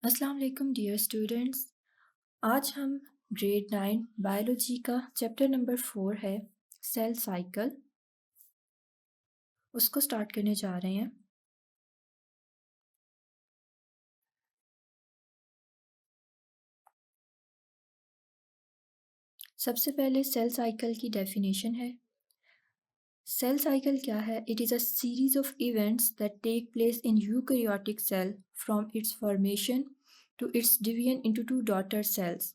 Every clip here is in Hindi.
अस्सलाम वालेकुम डियर स्टूडेंट्स। आज हम ग्रेड 9 बायोलॉजी का चैप्टर नंबर 4 है सेल साइकिल, उसको स्टार्ट करने जा रहे हैं। सबसे पहले सेल साइकिल की डेफिनेशन है। सेल साइकिल क्या है? It is a series of events that take place in eukaryotic cell from its formation to its division into two daughter cells.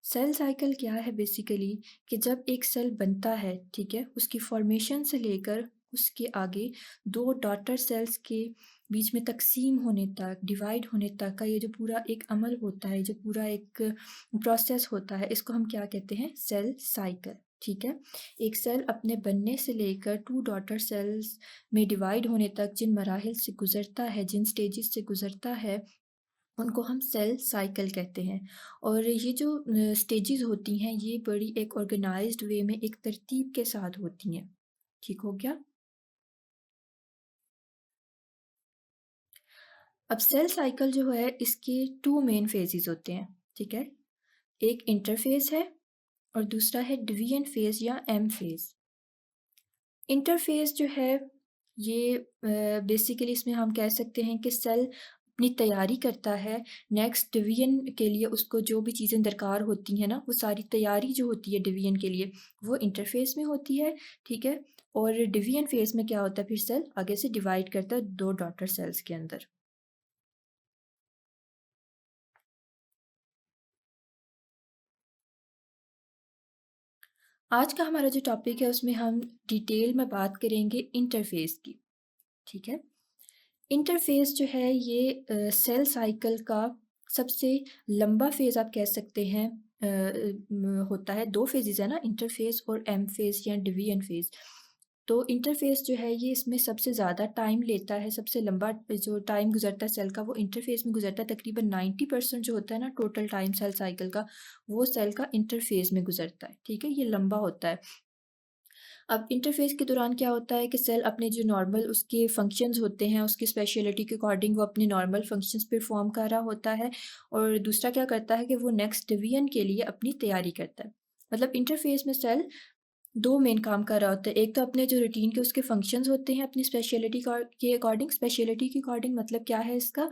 Cell cycle क्या है बेसिकली कि जब एक सेल बनता है, ठीक है, उसकी फॉर्मेशन से लेकर उसके आगे दो डॉटर सेल्स के बीच में तकसीम होने तक, डिवाइड होने तक का ये जो पूरा एक अमल होता है, जो पूरा एक प्रोसेस होता है, इसको हम क्या कहते हैं? Cell cycle. ठीक है, एक सेल अपने बनने से लेकर टू डॉटर सेल्स में डिवाइड होने तक जिन मराहिल से गुजरता है, जिन स्टेजेस से गुजरता है, उनको हम सेल साइकिल कहते हैं। और ये जो स्टेजेस होती हैं, ये बड़ी एक ऑर्गेनाइज्ड वे में एक तरतीब के साथ होती हैं। ठीक हो गया? अब सेल साइकिल जो है, इसके टू मेन फेजेस होते हैं। ठीक है, एक इंटरफेज है और दूसरा है डिवीजन फेज या एम फेज। इंटरफेस जो है, ये बेसिकली इसमें हम कह सकते हैं कि सेल अपनी तैयारी करता है नेक्स्ट डिवीजन के लिए। उसको जो भी चीज़ें दरकार होती हैं ना, वो सारी तैयारी जो होती है डिवीजन के लिए, वो इंटरफेस में होती है। ठीक है, और डिवीजन फेज में क्या होता है? फिर सेल आगे से डिवाइड करता है दो डॉटर सेल्स के अंदर। आज का हमारा जो टॉपिक है, उसमें हम डिटेल में बात करेंगे इंटरफेस की। ठीक है, इंटरफ़ेस जो है, ये सेल साइकिल का सबसे लंबा फ़ेज़ आप कह सकते हैं। होता है, 2 फ़ेज़ेज़ है ना, इंटरफ़ेस और एम फ़ेज़ या डिवीजन फ़ेज़। तो इंटरफ़ेस जो है, ये इसमें सबसे ज़्यादा टाइम लेता है, सबसे लंबा जो टाइम गुज़रता है सेल का, वो इंटरफ़ेस में गुज़रता है। तकरीबन 90% जो होता है ना टोटल टाइम सेल साइकिल का, वो सेल का इंटरफ़ेस में गुज़रता है। ठीक है, ये लंबा होता है। अब इंटरफ़ेस के दौरान क्या होता है कि सेल अपने जो नॉर्मल उसके फंक्शंस होते हैं, उसकी स्पेशलिटी के अकॉर्डिंग वो अपने नॉर्मल फंक्शंस परफ़ॉर्म कर रहा होता है, और दूसरा क्या करता है कि वो नेक्स्ट डिवीजन के लिए अपनी तैयारी करता है। मतलब इंटरफ़ेस में सेल 2 मेन काम कर रहा होता है। एक तो अपने जो रूटीन के उसके फंक्शंस होते हैं अपनी स्पेशलिटी के अकॉर्डिंग। स्पेशलिटी के अकॉर्डिंग मतलब क्या है इसका?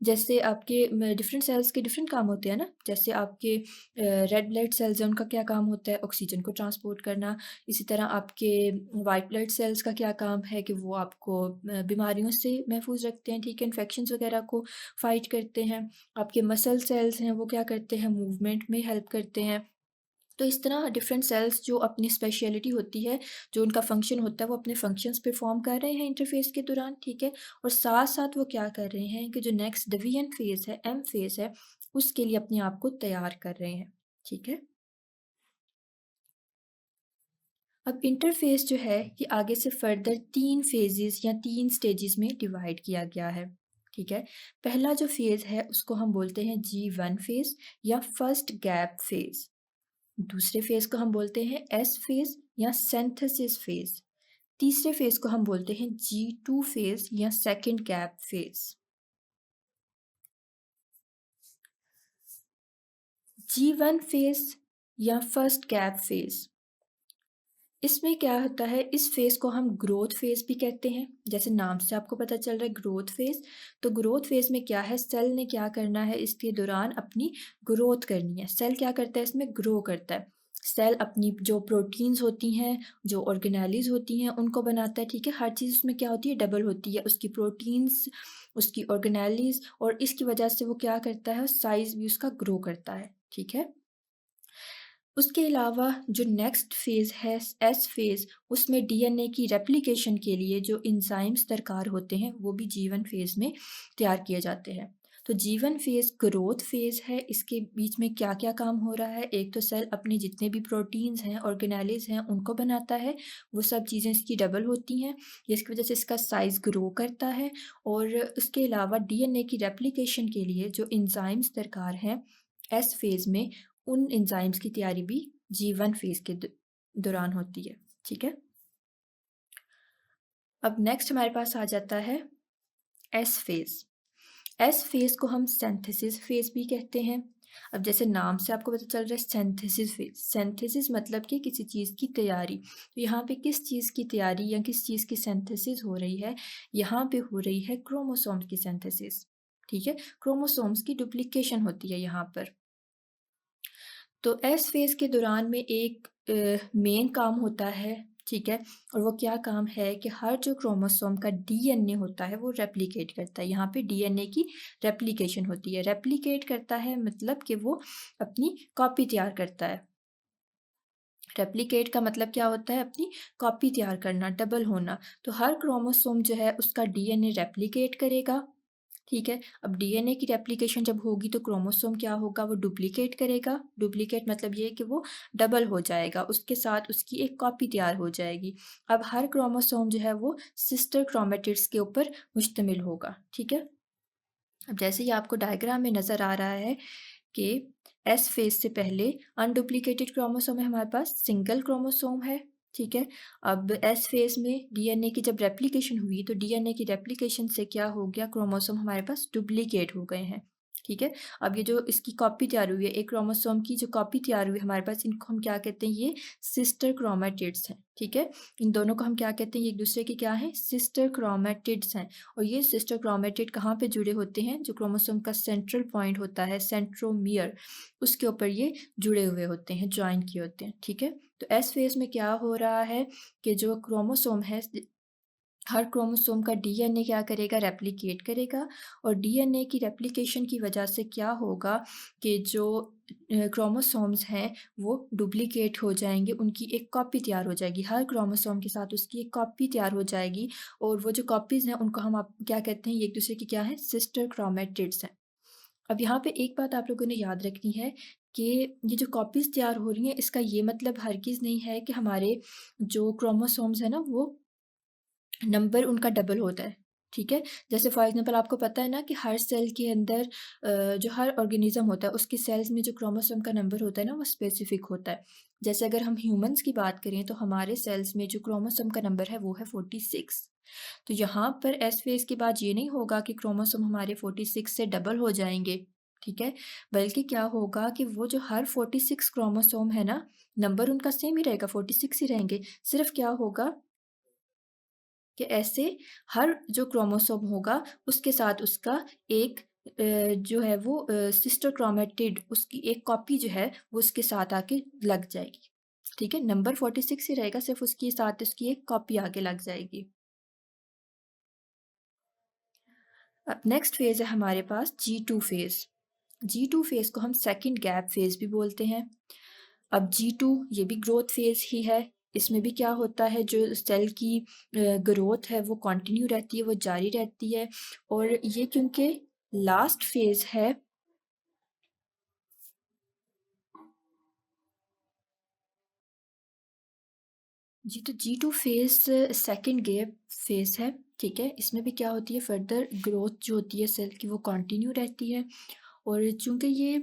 जैसे आपके डिफरेंट सेल्स के डिफरेंट काम होते हैं ना। जैसे आपके रेड ब्लड सेल्स हैं, उनका क्या काम होता है? ऑक्सीजन को ट्रांसपोर्ट करना। इसी तरह आपके व्हाइट ब्लड सेल्स का क्या काम है कि वो आपको बीमारियों से महफूज़ रखते हैं, ठीक है? इन्फेक्शंस वगैरह को फ़ाइट करते हैं। आपके मसल सेल्स हैं, वो क्या करते हैं? मूवमेंट में हेल्प करते हैं। तो इस तरह डिफरेंट सेल्स जो अपनी स्पेशलिटी होती है, जो उनका फंक्शन होता है, वो अपने फंक्शंस परफॉर्म कर रहे हैं इंटरफेस के दौरान। ठीक है, और साथ साथ वो क्या कर रहे हैं कि जो नेक्स्ट डिवीजन फेज है, एम फेज है, उसके लिए अपने आप को तैयार कर रहे हैं। ठीक है, अब इंटरफेस जो है, ये आगे से फर्दर 3 फेजेस या 3 स्टेजेस में डिवाइड किया गया है। ठीक है, पहला जो फेज है उसको हम बोलते हैं G1 फेज या फर्स्ट गैप फेज। दूसरे फेज़ को हम बोलते हैं एस फेज़ या सिंथेसिस फेज़। तीसरे फेज़ को हम बोलते हैं G2 फेज़ या second gap phase. G1 phase या फर्स्ट गैप फेज़, इसमें क्या होता है? इस फेज़ को हम ग्रोथ फेज़ भी कहते हैं। जैसे नाम से आपको पता चल रहा है ग्रोथ फेज़। तो ग्रोथ फेज़ में क्या है? सेल ने क्या करना है इसके दौरान? अपनी ग्रोथ करनी है। सेल क्या करता है इसमें? ग्रो करता है। सेल अपनी जो प्रोटीन्स होती हैं, जो ऑर्गेनेलिज़ होती हैं, उनको बनाता है, ठीक है? हर चीज़ उसमें क्या होती है? डबल होती है। उसकी प्रोटीन्स, उसकी ऑर्गेनेलिज़, और इसकी वजह से वो क्या करता है? साइज़ भी उसका ग्रो करता है, ठीक है? उसके अलावा जो नेक्स्ट फ़ेज़ है एस फ़ेज़, उसमें डीएनए की रेप्लिकेशन के लिए जो एंजाइम्स दरकार होते हैं, वो भी G1 फ़ेज़ में तैयार किए जाते हैं। तो G1 फ़ेज़ ग्रोथ फ़ेज़ है। इसके बीच में क्या-क्या काम हो रहा है? एक तो सेल अपने जितने भी प्रोटीन्स हैं, ऑर्गेनेलिज़ हैं, उनको बनाता है। वो सब चीज़ें इसकी डबल होती हैं, जिसकी वज़ह से इसका साइज़ ग्रो करता है। और उसके अलावा डीएनए की रेप्लिकेशन के लिए जो एंजाइम्स दरकार हैं एस फ़ेज़ में, उन एंजाइम्स की तैयारी भी G1 फ़ेज़ के दौरान होती है, ठीक है? अब नेक्स्ट हमारे पास आ जाता है एस फ़ेज़। एस फेज़ को हम सिंथेसिस फेज़ भी कहते हैं। अब जैसे नाम से आपको पता चल रहा है सिंथेसिस फेज़, सिंथेसिस मतलब कि किसी चीज़ की तैयारी। तो यहाँ पे किस चीज़ की तैयारी या किस चीज़ की सिंथेसिस हो रही है? यहाँ पे हो रही है क्रोमोसोम्स की सिंथेसिस, ठीक है? क्रोमोसोम्स की डुप्लीकेशन होती है यहाँ पर। तो एस फेज़ के दौरान में एक मेन काम होता है, ठीक है? और वो क्या काम है कि हर जो क्रोमोसोम का डीएनए होता है वो रेप्लिकेट करता है। यहाँ पे डीएनए की रेप्लिकेशन होती है। रेप्लिकेट करता है मतलब कि वो अपनी कॉपी तैयार करता है। रेप्लिकेट का मतलब क्या होता है? अपनी कॉपी तैयार करना, डबल होना। तो हर क्रोमोसोम जो है उसका डीएनए रेप्लिकेट करेगा, ठीक है? अब डीएनए की रेप्लिकेशन जब होगी तो क्रोमोसोम क्या होगा? वो डुप्लिकेट करेगा। डुप्लिकेट मतलब ये है कि वो डबल हो जाएगा, उसके साथ उसकी एक कॉपी तैयार हो जाएगी। अब हर क्रोमोसोम जो है वो सिस्टर क्रोमैटिड्स के ऊपर मुश्तमिल होगा, ठीक है? अब जैसे ही आपको डायग्राम में नज़र आ रहा है कि एस फेज़ से पहले अनडुप्लिकेटेड क्रोमोसोम है हमारे पास, सिंगल क्रोमोसोम है, ठीक है? अब एस फेज़ में डीएनए की जब रेप्लिकेशन हुई, तो डीएनए की रेप्लिकेशन से क्या हो गया, क्रोमोसोम हमारे पास डुप्लिकेट हो गए हैं, ठीक है? अब ये जो इसकी कॉपी तैयार हुई है, एक क्रोमोसोम की जो कॉपी तैयार हुई है हमारे पास, इनको हम क्या कहते हैं? ये सिस्टर क्रोमैटिड्स हैं, ठीक है? इन दोनों को हम क्या कहते हैं? ये एक-दूसरे के क्या हैं? सिस्टर क्रोमैटिड्स हैं। और ये सिस्टर क्रोमैटिड कहाँ पे जुड़े होते हैं? जो क्रोमोसोम का सेंट्रल पॉइंट होता है, सेंट्रोमियर, उसके ऊपर ये जुड़े हुए होते हैं, जॉइन किए होते हैं, ठीक है? तो एस फेज़ में क्या हो रहा है कि जो क्रोमोसोम है, हर क्रोमोसोम का डीएनए क्या करेगा? रेप्लिकेट करेगा। और डीएनए की रेप्लिकेशन की वजह से क्या होगा कि जो क्रोमोसोम्स हैं वो डुप्लिकेट हो जाएँगे, उनकी एक कॉपी तैयार हो जाएगी। हर क्रोमोसोम के साथ उसकी एक कॉपी तैयार हो जाएगी और वो जो कॉपीज़ हैं उनको हम आप क्या कहते हैं? ये एक-दूसरे की क्या हैं? सिस्टर क्रोमैटिड्स हैं। अब यहाँ पे एक बात आप लोगों ने याद रखनी है कि ये जो कॉपीज़ तैयार हो रही हैं, इसका ये मतलब हरगिज़ नहीं है कि हमारे जो क्रोमोसोम्स हैं ना, वो नंबर उनका डबल होता है, ठीक है? जैसे फॉर एग्ज़ाम्पल आपको पता है ना कि हर सेल के अंदर जो हर ऑर्गेनिज़्म होता है, उसकी सेल्स में जो क्रोमोसोम का नंबर होता है ना, वो स्पेसिफ़िक होता है। जैसे अगर हम ह्यूमन्स की बात करें, तो हमारे सेल्स में जो क्रोमोसोम का नंबर है, वो है 46। तो यहाँ पर एस फ़ेज़ के बाद ये नहीं होगा कि क्रोमोसोम हमारे 46 से डबल हो जाएँगे, ठीक है? बल्कि क्या होगा कि वो जो हर 46 क्रोमोसोम है ना, नंबर उनका सेम ही रहेगा, 46 ही रहेंगे। सिर्फ़ क्या होगा कि ऐसे हर जो क्रोमोसोम होगा उसके साथ उसका एक जो है वो सिस्टर क्रोमैटिड, उसकी एक कॉपी जो है वो उसके साथ आके लग जाएगी। ठीक है? नंबर 46 ही रहेगा, सिर्फ़ उसके साथ उसकी एक कॉपी आके लग जाएगी। अब नेक्स्ट फ़ेज़ है हमारे पास G2 फ़ेज़। G2 फ़ेज़ को हम सेकंड गैप फ़ेज़ भी बोलते हैं। अब G2 ये भी ग्रोथ फ़ेज़ ही है। इसमें भी क्या होता है, जो सेल की ग्रोथ है वो कंटिन्यू रहती है, वो जारी रहती है। और ये क्योंकि लास्ट फ़ेज़ है, जी, तो G2 phase second gap phase है, ठीक है? इसमें भी क्या होती है, फर्दर ग्रोथ जो होती है सेल की वो कंटिन्यू रहती है। और चूँकि ये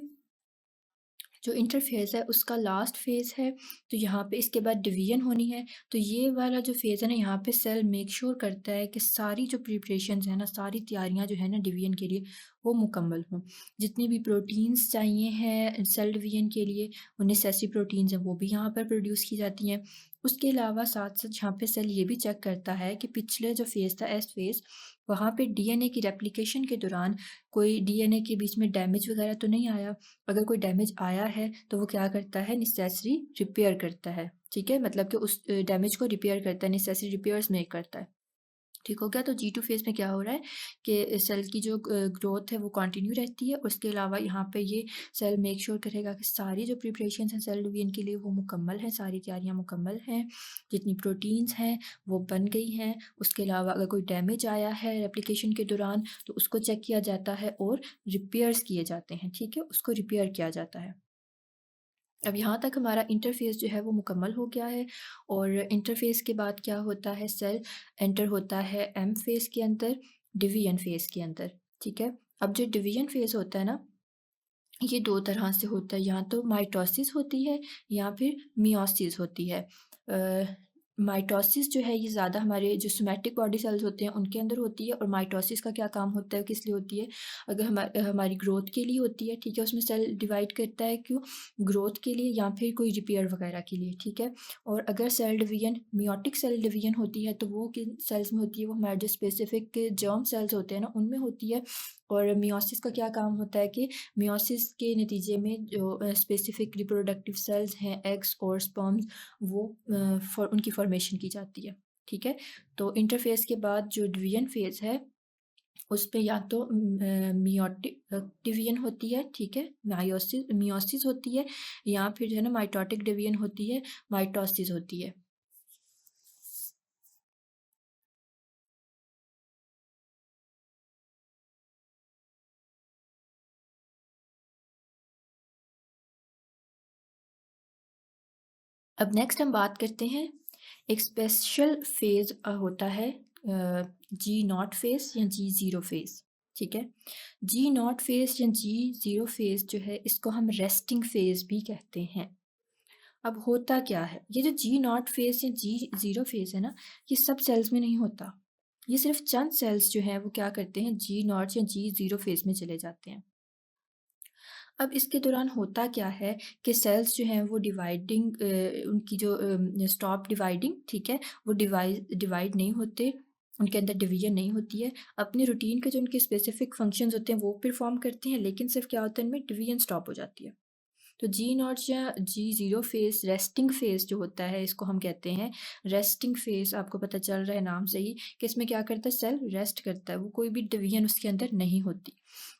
जो इंटरफ़ेज़ है उसका लास्ट फ़ेज़ है, तो यहाँ पे इसके बाद डिवीज़न होनी है। तो ये वाला जो फ़ेज़ है ना, यहाँ पे सेल मेक श्योर करता है कि सारी जो प्रिपरेशंस हैं ना, सारी तैयारियाँ जो है ना डिवीज़न के लिए, वो मुकम्मल हों। जितनी भी प्रोटीन्स चाहिए हैं सेल डिवीज़न के लिए, वो नेसेसरी प्रोटीन्स हैं वो भी यहाँ पर प्रोड्यूस की जाती हैं। उसके अलावा साथ-साथ यहाँ पे सेल ये भी चेक करता है कि पिछले जो फ़ेज़ था, एस फ़ेज़, वहाँ पे डीएनए की रेप्लिकेशन के दौरान कोई डीएनए के बीच में डैमेज वग़ैरह तो नहीं आया। अगर कोई डैमेज आया है तो वो क्या करता है, नेसेसरी रिपेयर करता है, ठीक है? मतलब कि उस डैमेज को रिपेयर करता है, नेसेसरी रिपेयर्स मेक करता है। ठीक हो गया? तो G2 फ़ेज़ में क्या हो रहा है कि सेल की जो ग्रोथ है वो कंटिन्यू रहती है। उसके अलावा यहाँ पे ये सेल मेक श्योर करेगा कि सारी जो प्रिपरेशंस हैं सेल डिवीज़न के लिए वो मुकम्मल हैं, सारी तैयारियाँ मुकम्मल हैं, जितनी प्रोटीन्स हैं वो बन गई हैं। उसके अलावा अगर कोई डैमेज आया है रेप्लिकेशन के दौरान तो उसको चेक किया जाता है और रिपेयर्स किए जाते हैं, ठीक है? उसको रिपेयर किया जाता है। अब यहाँ तक हमारा इंटरफ़ेस जो है वो मुकम्मल हो गया है। और इंटरफ़ेस के बाद क्या होता है, सेल एंटर होता है एम फ़ेज़ के अंदर, डिवीज़न फ़ेज़ के अंदर, ठीक है? अब जो डिवीज़न फ़ेज़ होता है ना, ये 2 तरह से होता है, या तो माइटोसिस होती है या फिर मियोसिस होती है। माइटोसिस जो है ये ज़्यादा हमारे जो सोमैटिक बॉडी सेल्स होते हैं उनके अंदर होती है। और माइटोसिस का क्या काम होता है, किस लिए होती है? अगर हमारी ग्रोथ के लिए होती है, ठीक है? उसमें सेल डिवाइड करता है, क्यों? ग्रोथ के लिए या फिर कोई रिपेयर वगैरह के लिए, ठीक है? और अगर cell division meiotic cell division होती है तो वो किन सेल्स में होती है? वो हमारे जो स्पेसिफिक जर्म सेल्स होते हैं ना उनमें होती है। और मियोसिस का क्या काम होता है कि मियोसिस के नतीजे में जो स्पेसिफिक रिप्रोडक्टिव सेल्स हैं, एग्स और स्पर्म्स, वो उनकी फॉर्मेशन की जाती है, ठीक है? तो इंटरफेस के बाद जो डिवीजन फेज है उस पे या तो मियोटिक डिवीजन होती है, ठीक है? मियोसिस होती है, या फिर जो है ना माइटोटिक डिवीजन होती है, माइटोसिस होती है। अब नेक्स्ट हम बात करते हैं, एक स्पेशल फेज होता है जी नॉट फेज या जी ज़ीरो फेज, ठीक है? जी नॉट फेज या जी ज़ीरो फेज जो है इसको हम रेस्टिंग फेज भी कहते हैं। अब होता क्या है, ये जो जी नॉट फेज या जी ज़ीरो फेज है ना, ये सब सेल्स में नहीं होता। ये सिर्फ चंद सेल्स जो हैं वो क्या करते हैं, जी नॉट या जी ज़ीरो फेज में चले जाते हैं। अब इसके दौरान होता क्या है कि सेल्स जो हैं वो उनकी जो स्टॉप डिवाइडिंग, ठीक है? वो डिवाइड नहीं होते, उनके अंदर डिवीजन नहीं होती है। अपने रूटीन के जो उनके स्पेसिफिक फंक्शंस होते हैं वो परफॉर्म करते हैं, लेकिन सिर्फ क्या होता है, इनमें डिवीजन स्टॉप हो जाती है। तो जी नॉट या G zero phase resting phase जो होता है इसको हम कहते हैं रेस्टिंग फेज़। आपको पता चल रहा है नाम से ही कि इसमें क्या करता है, सेल रेस्ट करता है, वो कोई भी डिवीजन उसके अंदर नहीं होती।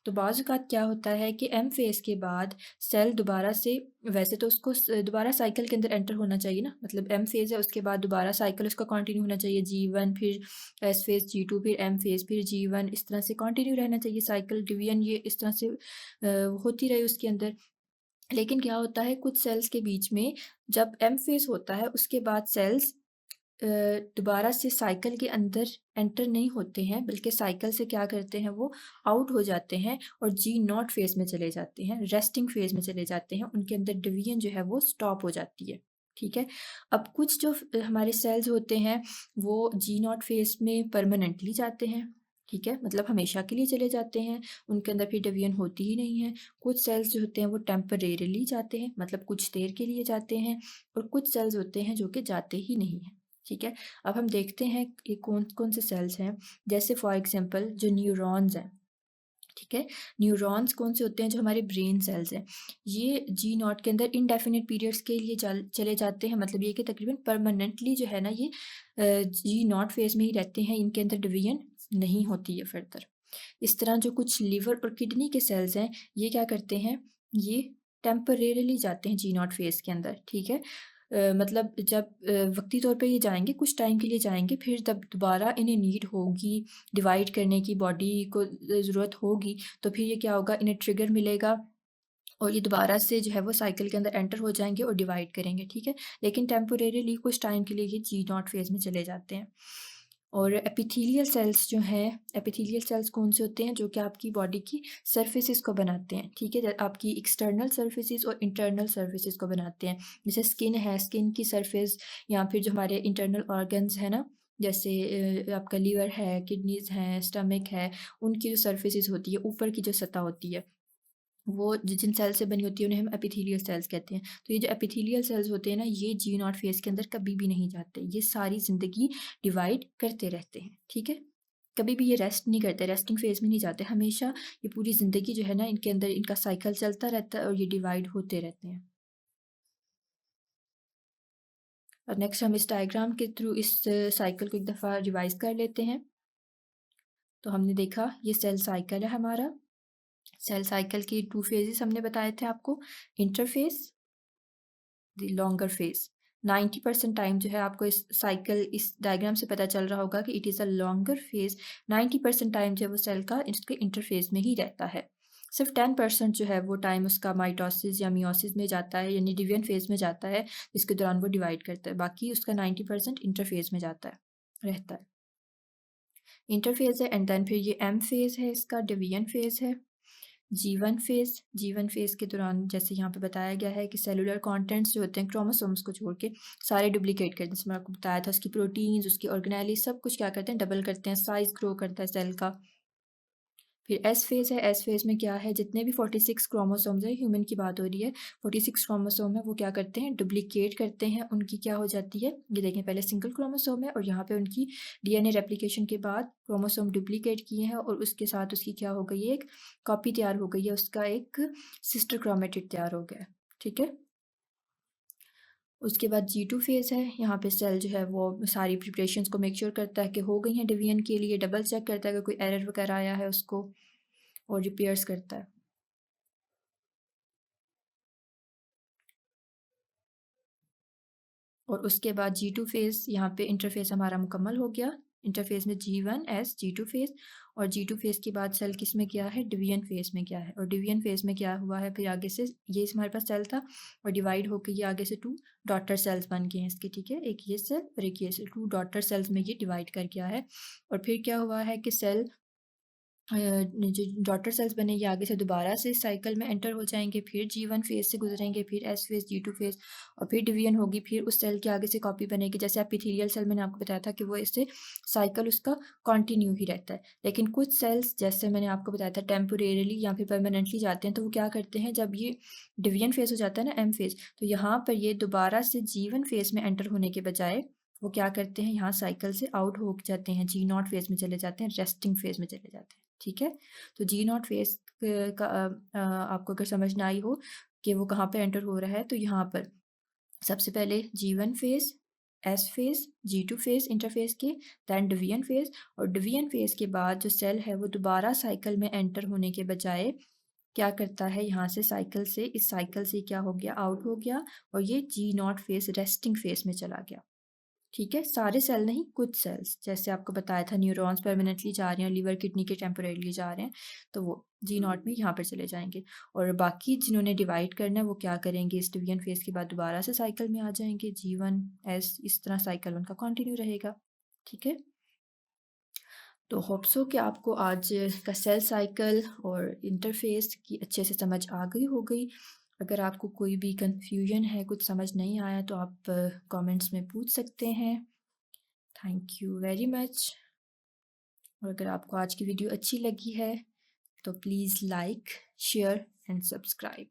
तो बाज़ औक़ात क्या होता है कि एम फेज़ के बाद सेल दोबारा से, वैसे तो उसको दोबारा साइकिल के अंदर एंटर होना चाहिए ना, मतलब एम फेज़ है उसके बाद दोबारा साइकिल उसका कंटिन्यू होना चाहिए, जी1 फिर एस फेज़, जी2 फिर एम फेज़ फिर जी1, इस तरह से कंटिन्यू रहना चाहिए साइकिल डिवीजन, ये इस तरह से होती रहे उसके अंदर। लेकिन क्या होता है कुछ सेल्स के बीच में, जब एम फेज़ होता है उसके बाद सेल्स अ, दोबारा से साइकिल के अंदर एंटर नहीं होते हैं, बल्कि साइकिल से क्या करते हैं, वो आउट हो जाते हैं और जी नॉट फेज़ में चले जाते हैं, रेस्टिंग फेज़ में चले जाते हैं, उनके अंदर डिवीजन जो है वो स्टॉप हो जाती है, ठीक है? अब कुछ जो हमारे सेल्स होते हैं वो जी नॉट फेज़ में परमानेंटली जाते हैं, ठीक है? मतलब हमेशा के लिए चले जाते हैं, उनके अंदर फिर डिवीजन होती ही नहीं है। कुछ सेल्स जो होते हैं वो टेम्परेरीली जाते हैं, मतलब कुछ देर के लिए जाते हैं, और कुछ सेल्स होते हैं जो कि जाते ही नहीं हैं, ठीक है? अब हम देखते हैं कि कौन-कौन से सेल्स हैं, जैसे फॉर एग्ज़ाम्पल जो न्यूरॉन्स हैं, ठीक है? न्यूरॉन्स कौन से होते हैं, जो हमारे ब्रेन सेल्स हैं, ये जी नॉट के अंदर इंडेफिनिट पीरियड्स के लिए चले जाते हैं, मतलब ये कि तकरीबन परमानेंटली जो है ना ये जी नॉट फेज़ में ही रहते हैं, इनके अंदर डिवीजन नहीं होती है फर्दर। इस तरह जो कुछ लिवर और किडनी के सेल्स हैं, ये क्या करते हैं, ये टेम्परेरीली जाते हैं जी नॉट फेज़ के अंदर, ठीक है? मतलब जब वक़्ती तौर पे ये जाएँगे, कुछ टाइम के लिए जाएँगे, फिर तब दोबारा इन्हें नीड होगी डिवाइड करने की, बॉडी को ज़रूरत होगी, तो फिर ये क्या होगा, इन्हें ट्रिगर मिलेगा और ये दोबारा से जो है वो साइकिल के अंदर एंटर हो जाएँगे और डिवाइड करेंगे, ठीक है? लेकिन टेम्परेरीली कुछ टाइम के लिए ये जी नॉट फेज़ में चले जाते हैं। और एपिथेलियल सेल्स जो हैं, एपिथेलियल सेल्स कौन से होते हैं, जो कि आपकी बॉडी की सरफेसेस को बनाते हैं, ठीक है? आपकी एक्सटर्नल सरफेसेस और इंटरनल सरफेसेस को बनाते हैं। जैसे स्किन है, स्किन की सरफेस, या फिर जो हमारे इंटरनल ऑर्गन्स हैं ना, जैसे आपका लीवर है, किडनीज़ हैं, स्टमक है, उनकी जो सरफेसेस होती है, ऊपर की जो सतह होती है, वो जिन सेल से बनी होती है उन्हें हम एपिथेलियल सेल्स कहते हैं। तो ये जो एपिथेलियल सेल्स होते हैं ना, ये जी नॉट फेज़ के अंदर कभी भी नहीं जाते। ये सारी ज़िंदगी डिवाइड करते रहते हैं, ठीक है? कभी भी ये रेस्ट नहीं करते, रेस्टिंग फेज़ में नहीं जाते। हमेशा ये पूरी ज़िंदगी जो है ना, इनके अंदर इनका साइकिल चलता रहता है और ये डिवाइड होते रहते हैं। और नेक्स्ट हम इस डायग्राम के थ्रू इस साइकिल को एक दफ़ा रिवाइज़ कर लेते हैं। तो हमने देखा ये सेल साइकिल है हमारा। सेल साइकिल की 2 फेजेज़ हमने बताए थे आपको, interphase, the longer phase. 90% time जो है आपको इस साइकिल, इस डायग्राम से पता चल रहा होगा कि it is a longer phase. 90% time जो है वो सेल का इसके इंटरफ़ेज़ में ही रहता है। सिर्फ 10% जो है वो टाइम उसका माइटोसिस या मियोसिस में जाता है, यानी डिवीजन फेज़ में जाता है, जिसके दौरान वो डिवाइड करता है। बाकी उसका 90% इंटरफ़ेज़ में जाता है, रहता है। इंटरफ़ेज़ है, एंड देन फिर ये एम फेज़ है, इसका डिवीजन फेज़ है। जी वन फेज़ के दौरान जैसे यहाँ पे बताया गया है कि सेलुलर कंटेंट्स जो होते हैं क्रोमोसोम्स को छोड़ के सारे डुप्लीकेट करते हैं। जैसे मैंने आपको बताया था उसकी प्रोटीन्स, उसकी ऑर्गेनेली सब कुछ क्या करते हैं, डबल करते हैं, साइज़ ग्रो करता है सेल का। फिर एस फेज़ है, एस फेज़ में क्या है, जितने भी 46 क्रोमोसोम्स हैं, ह्यूमन की बात हो रही है, 46 क्रोमोसोम है, वो क्या करते हैं, डुप्लीकेट करते हैं, उनकी क्या हो जाती है, ये देखें पहले सिंगल क्रोमोसोम है और यहाँ पे उनकी डीएनए रेप्लिकेशन के बाद क्रोमोसोम डुप्लीकेट किए हैं और उसके साथ उसकी क्या हो गई है, एक कॉपी तैयार हो गई है, उसका एक सिस्टर क्रोमेटिड तैयार हो गया है, ठीक है। उसके बाद G2 फेज़ है, यहाँ पे सेल जो है वो सारी प्रिपरेशंस को मेक श्योर करता है कि हो गई हैं डिवीजन के लिए, डबल चेक करता है कि कोई एरर वगैरह आया है उसको और रिपेयर्स करता है। और उसके बाद G2 फेज़, यहाँ पे इंटरफ़ेस हमारा मुकम्मल हो गया। इंटरफ़ेस में G1S G2 फेज़ और G2 फेज़ के बाद सेल किस में गया है, डिवीजन फेज़ में गया है और डिवीजन फेज़ में क्या हुआ है, फिर आगे से ये हमारे पास सेल था और डिवाइड होकर ये आगे से 2 डॉटर सेल्स बन गए हैं इसके, ठीक है। एक ये सेल और एक ये सेल, 2 डॉटर सेल्स में ये डिवाइड कर गया है और फिर क्या हुआ है कि सेल जो डॉटर सेल्स बने ये आगे से दोबारा से साइकिल में एंटर हो जाएँगे, फिर G1 फेज़ से गुज़रेंगे, फिर S फेज़, G2 फेज़ और फिर डिवीजन होगी, फिर उस सेल के आगे से कॉपी बनेगी। जैसे एपिथेलियल सेल मैंने आपको बताया था कि वो इससे साइकिल उसका कंटिन्यू ही रहता है। लेकिन कुछ सेल्स जैसे मैंने आपको बताया था टेम्पोरेरीली या फिर परमानेंटली जाते हैं, तो वो क्या करते हैं, जब ये डिवीजन फेज़ हो जाता है ना M फेज़, तो यहाँ पर ये दोबारा से G1 फेज़ में एंटर होने के बजाय वो क्या करते हैं, यहाँ साइकिल से आउट हो जाते हैं, G0 फेज़ में चले जाते हैं, रेस्टिंग फेज़ में चले जाते हैं, ठीक है। तो G0 फेज़ का आपको अगर समझ ना आई हो कि वो कहाँ पे एंटर हो रहा है, तो यहाँ पर सबसे पहले G1 phase, S phase, G2 phase interphase के, देन डिवीजन फेज़ और डिवीजन फेज़ के बाद जो सेल है वो दोबारा साइकिल में एंटर होने के बजाय क्या करता है, यहाँ से साइकिल से, इस साइकिल से क्या हो गया, आउट हो गया और ये G0 फेज़ रेस्टिंग फेज़ में चला गया। ठीक है, सारे सेल नहीं, कुछ सेल्स जैसे आपको बताया था न्यूरॉन्स परमानेंटली जा रहे हैं, लिवर किडनी के टेम्पोरेरीली जा रहे हैं, तो वो G0 में यहाँ पर चले जाएँगे और बाकी जिन्होंने डिवाइड करना है वो क्या करेंगे, इस डिवीजन फेज़ के बाद दोबारा से साइकिल में आ जाएँगे, G1S इस तरह साइकिल उनका कंटिन्यू रहेगा। ठीक है? तो होप सो कि आपको आज का सेल साइकिल और इंटरफ़ेस की अच्छे से समझ आ गई होगी। अगर आपको कोई भी कन्फ्यूजन है, कुछ समझ नहीं आया तो आप कमेंट्स में पूछ सकते हैं। Thank you very much. और अगर आपको आज की वीडियो अच्छी लगी है तो please like, share and subscribe.